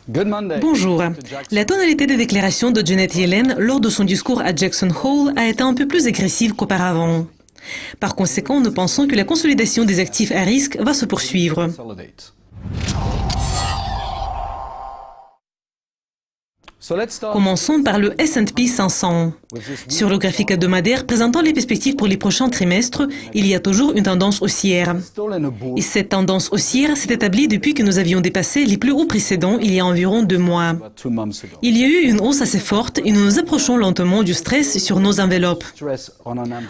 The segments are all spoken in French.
Bonjour. La tonalité des déclarations de Janet Yellen lors de son discours à Jackson Hole a été un peu plus agressive qu'auparavant. Par conséquent, nous pensons que la consolidation des actifs à risque va se poursuivre. Commençons par le S&P 500. Sur le graphique hebdomadaire présentant les perspectives pour les prochains trimestres, il y a toujours une tendance haussière. Et cette tendance haussière s'est établie depuis que nous avions dépassé les plus hauts précédents il y a environ 2 mois. Il y a eu une hausse assez forte et nous nous approchons lentement du stress sur nos enveloppes.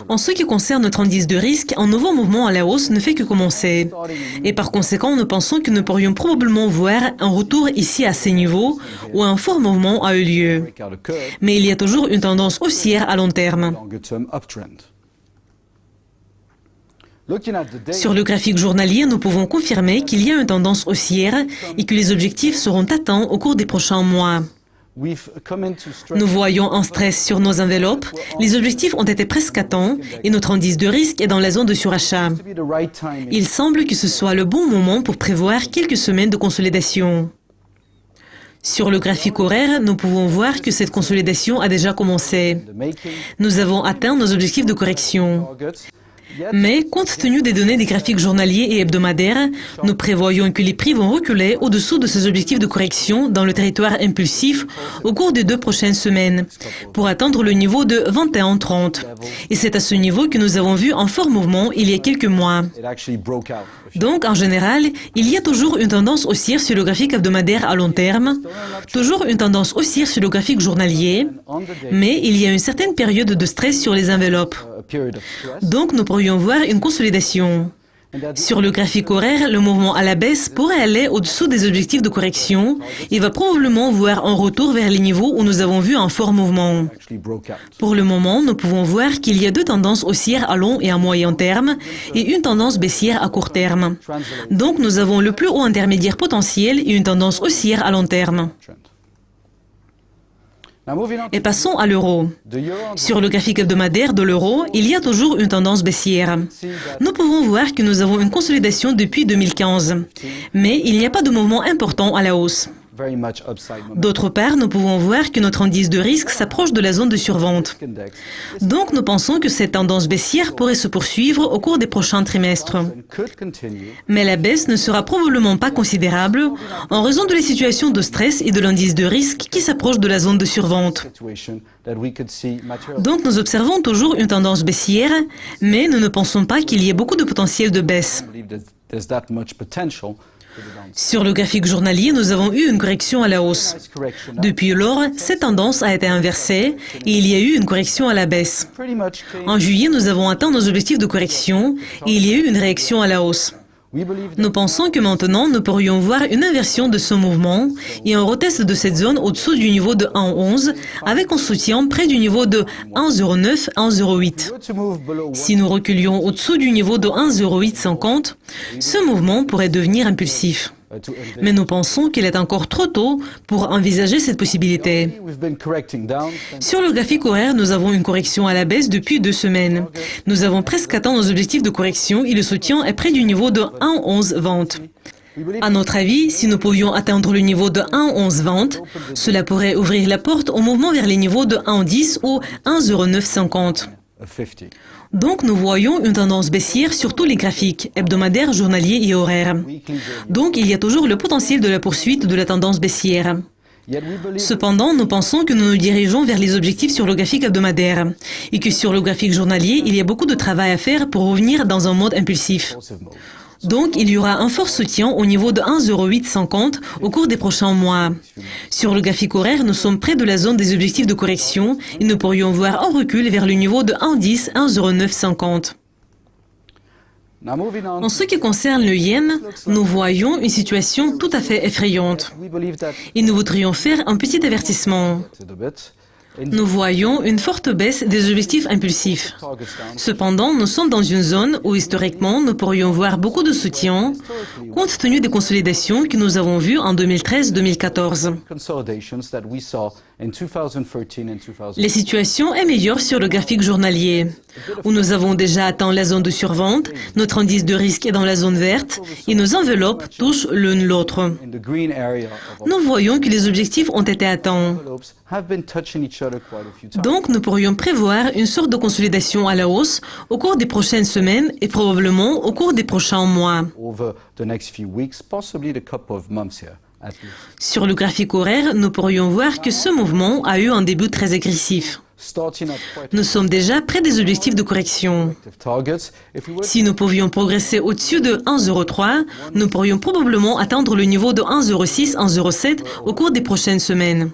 En ce qui concerne notre indice de risque, un nouveau mouvement à la hausse ne fait que commencer. Et par conséquent, nous pensons que nous pourrions probablement voir un retour ici à ces niveaux ou un fort mouvement a eu lieu. Mais il y a toujours une tendance haussière à long terme. Sur le graphique journalier, nous pouvons confirmer qu'il y a une tendance haussière et que les objectifs seront atteints au cours des prochains mois. Nous voyons un stress sur nos enveloppes, les objectifs ont été presque atteints et notre indice de risque est dans la zone de surachat. Il semble que ce soit le bon moment pour prévoir quelques semaines de consolidation. Sur le graphique horaire, nous pouvons voir que cette consolidation a déjà commencé. Nous avons atteint nos objectifs de correction. Mais, compte tenu des données des graphiques journaliers et hebdomadaires, nous prévoyons que les prix vont reculer au-dessous de ces objectifs de correction dans le territoire impulsif au cours des 2 prochaines semaines, pour atteindre le niveau de 21,30. Et c'est à ce niveau que nous avons vu un fort mouvement il y a quelques mois. Donc, en général, il y a toujours une tendance haussière sur le graphique hebdomadaire à long terme, toujours une tendance haussière sur le graphique journalier, mais il y a une certaine période de stress sur les enveloppes. Donc, nous pourrions voir une consolidation. Sur le graphique horaire, le mouvement à la baisse pourrait aller au-dessous des objectifs de correction et va probablement voir un retour vers les niveaux où nous avons vu un fort mouvement. Pour le moment, nous pouvons voir qu'il y a 2 tendances haussières à long et à moyen terme et une tendance baissière à court terme. Donc, nous avons le plus haut intermédiaire potentiel et une tendance haussière à long terme. Et passons à l'euro. Sur le graphique hebdomadaire de l'euro, il y a toujours une tendance baissière. Nous pouvons voir que nous avons une consolidation depuis 2015, mais il n'y a pas de mouvement important à la hausse. D'autre part, nous pouvons voir que notre indice de risque s'approche de la zone de survente. Donc, nous pensons que cette tendance baissière pourrait se poursuivre au cours des prochains trimestres. Mais la baisse ne sera probablement pas considérable en raison de la situation de stress et de l'indice de risque qui s'approche de la zone de survente. Donc, nous observons toujours une tendance baissière, mais nous ne pensons pas qu'il y ait beaucoup de potentiel de baisse. Sur le graphique journalier, nous avons eu une correction à la hausse. Depuis lors, cette tendance a été inversée et il y a eu une correction à la baisse. En juillet, nous avons atteint nos objectifs de correction et il y a eu une réaction à la hausse. Nous pensons que maintenant, nous pourrions voir une inversion de ce mouvement et un retest de cette zone au-dessous du niveau de 1,11 avec un soutien près du niveau de 1,09, 1,08. Si nous reculions au-dessous du niveau de 1,0850, ce mouvement pourrait devenir impulsif. Mais nous pensons qu'il est encore trop tôt pour envisager cette possibilité. Sur le graphique horaire, nous avons une correction à la baisse depuis 2 semaines. Nous avons presque atteint nos objectifs de correction et le soutien est près du niveau de 1,1120. À notre avis, si nous pouvions atteindre le niveau de 1,1120, cela pourrait ouvrir la porte au mouvement vers les niveaux de 1,10 ou 1,0950. Donc, nous voyons une tendance baissière sur tous les graphiques, hebdomadaires, journaliers et horaires. Donc, il y a toujours le potentiel de la poursuite de la tendance baissière. Cependant, nous pensons que nous nous dirigeons vers les objectifs sur le graphique hebdomadaire et que sur le graphique journalier, il y a beaucoup de travail à faire pour revenir dans un mode impulsif. Donc, il y aura un fort soutien au niveau de 1,0850 au cours des prochains mois. Sur le graphique horaire, nous sommes près de la zone des objectifs de correction et nous pourrions voir un recul vers le niveau de 1,10, 1,0950. En ce qui concerne le yen, nous voyons une situation tout à fait effrayante. Et nous voudrions faire un petit avertissement. Nous voyons une forte baisse des objectifs impulsifs. Cependant, nous sommes dans une zone où, historiquement, nous pourrions voir beaucoup de soutien, compte tenu des consolidations que nous avons vues en 2013-2014. La situation est meilleure sur le graphique journalier, où nous avons déjà atteint la zone de survente, notre indice de risque est dans la zone verte et nos enveloppes touchent l'une l'autre. Nous voyons que les objectifs ont été atteints. Donc, nous pourrions prévoir une sorte de consolidation à la hausse au cours des prochaines semaines et probablement au cours des prochains mois. Sur le graphique horaire, nous pourrions voir que ce mouvement a eu un début très agressif. Nous sommes déjà près des objectifs de correction. Si nous pouvions progresser au-dessus de 1,03, nous pourrions probablement atteindre le niveau de 1,06, 1,07 au cours des prochaines semaines.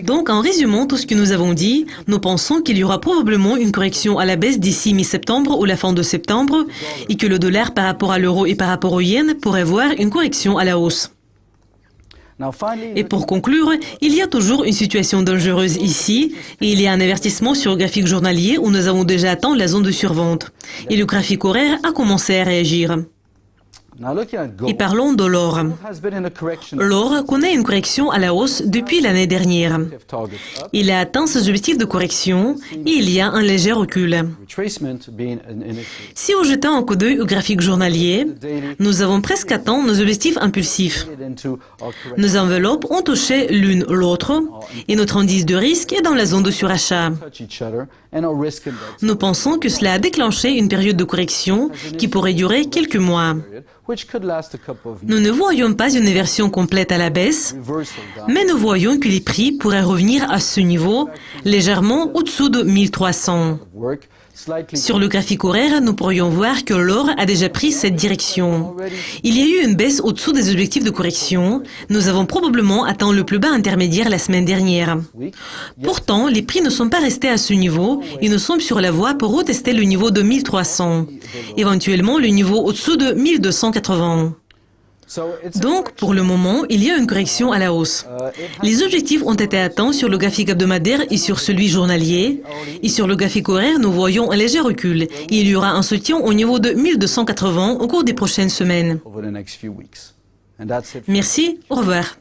Donc, en résumant tout ce que nous avons dit, nous pensons qu'il y aura probablement une correction à la baisse d'ici mi-septembre ou la fin de septembre et que le dollar par rapport à l'euro et par rapport au yen pourrait voir une correction à la hausse. Et pour conclure, il y a toujours une situation dangereuse ici et il y a un avertissement sur le graphique journalier où nous avons déjà atteint la zone de survente. Et le graphique horaire a commencé à réagir. Et parlons de l'or. L'or connaît une correction à la hausse depuis l'année dernière. Il a atteint ses objectifs de correction et il y a un léger recul. Si on jette un coup d'œil au graphique journalier, nous avons presque atteint nos objectifs impulsifs. Nos enveloppes ont touché l'une l'autre et notre indice de risque est dans la zone de surachat. Nous pensons que cela a déclenché une période de correction qui pourrait durer quelques mois. Nous ne voyons pas une inversion complète à la baisse, mais nous voyons que les prix pourraient revenir à ce niveau, légèrement au-dessous de 1300. Sur le graphique horaire, nous pourrions voir que l'or a déjà pris cette direction. Il y a eu une baisse au-dessous des objectifs de correction. Nous avons probablement atteint le plus bas intermédiaire la semaine dernière. Pourtant, les prix ne sont pas restés à ce niveau et nous sommes sur la voie pour retester le niveau de 1300, éventuellement le niveau au-dessous de 1280. Donc, pour le moment, il y a une correction à la hausse. Les objectifs ont été atteints sur le graphique hebdomadaire et sur celui journalier. Et sur le graphique horaire, nous voyons un léger recul. Et il y aura un soutien au niveau de 1280 au cours des prochaines semaines. Merci, au revoir.